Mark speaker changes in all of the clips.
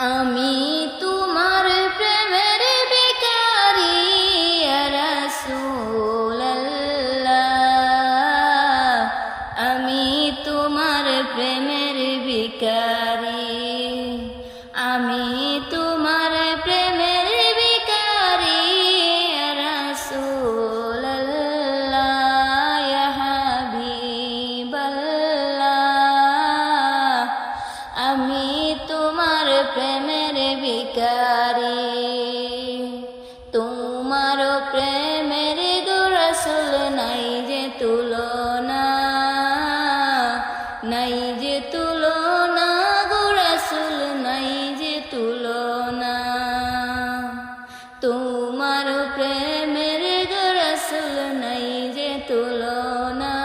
Speaker 1: আমি তোমার প্রেমের ভিখারি ইয়া রাসূলুল্লাহ, আমি তোমার প্রেমের ভিখারি, আমি তোমার প্রেমের ভিখারি ইয়া রাসূলুল্লাহ, ইয়া হাবিবাল্লাহ, আমি তোমার প্রেমের ভিখারি। তোমার প্রেমের গো রাসূল নাই যে তুলনা, নাই যে তুলনা গো রাসূল নাই যে তুলনা। তোমার প্রেমের গো রাসূল নাই যে তুলনা,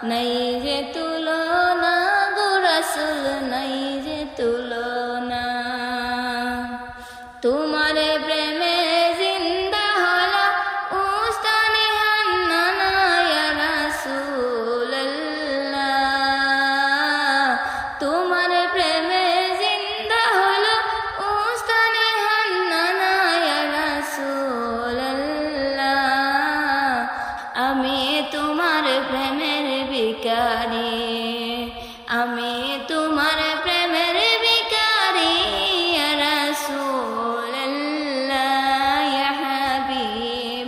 Speaker 1: নাই যে তুলনা গো রাসূল নাই যে তুলনা। তোমার প্রেমে জিন্দা হলো উস্তানে হান্নানা ইয়া রাসূলুল্লাহ, তোমার প্রেমে জিন্দা হলো উস্তানে হান্নানা ইয়া রাসূলুল্লাহ, আমি তোমার প্রেমের ভিখারি, আমি তোমার প্রেমের ভিখারি ইয়া রাসূলুল্লাহ, ইয়া হাবিবাল্লাহ,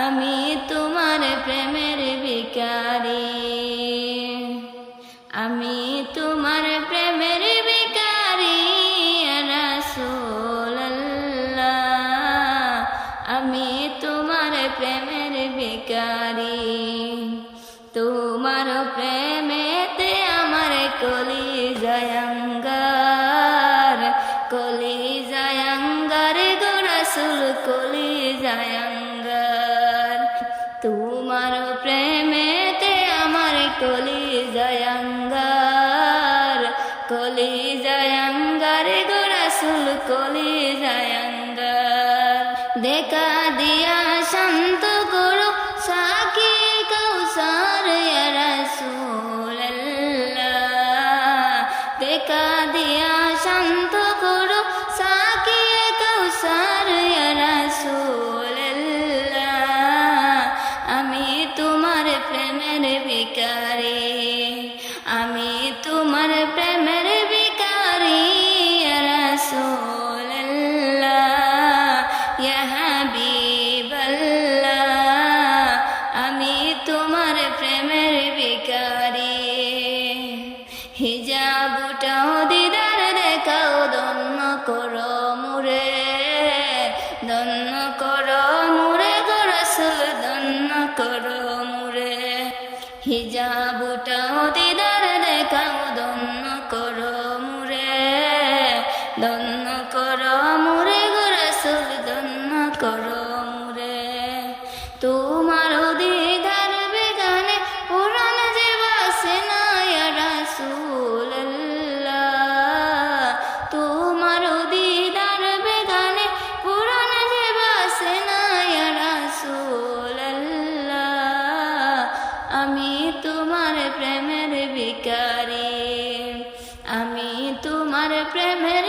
Speaker 1: আমি তোমার প্রেমের ভিখারি, আমি তোমার প্রেমের ভিখারি ইয়া রাসূলুল্লাহ, আমি তোমার প্রেমের ভিখারি। তোমার প্রেমেতে আমার কলিজায় আঙ্গার, কলিজায় আঙ্গার গো রাসূল কলিজায় আঙ্গার। তোমার প্রেমেতে আমার কলিজায় আঙ্গার, কলিজায় আঙ্গার গো রাসূল কলিজায় আঙ্গার। দেখা দিয়া শান্ত করো সাকি কাউসার ইয়া রাসূলুল্লাহ, দেখা দিয়া শান্ত করো সাকি কাউসার ইয়া রাসূলুল্লাহ, আমি তোমার প্রেমের ভিখারি, আমি তোমার প্রেমের ভিখারি ইয়া রাসূলুল্লাহ, ইয়া হাবিবাল্লাহ, আমি তোমার প্রেমের ভিখারি। হিজাবটাও দিদার দেখাও ধন্য করো মুরে, ধন্য করো মুরে গো রাসূল ধন্য করো মুরে। হিজাবটাও দিদার দেখাও ধন্য করো মুরে, ধন্য করো মুরে গো রাসূল ধন্য করো মুরে। তোমার দিদার বেগানে পুরাণ যে বাসে না ইয়া রাসূলুল্লাহ, তোমার দিদার বেগানে পুরাণ যে বাসে না ইয়া রাসূলুল্লাহ, আমি তোমার প্রেমের ভিখারি, আমি তোমার প্রেমের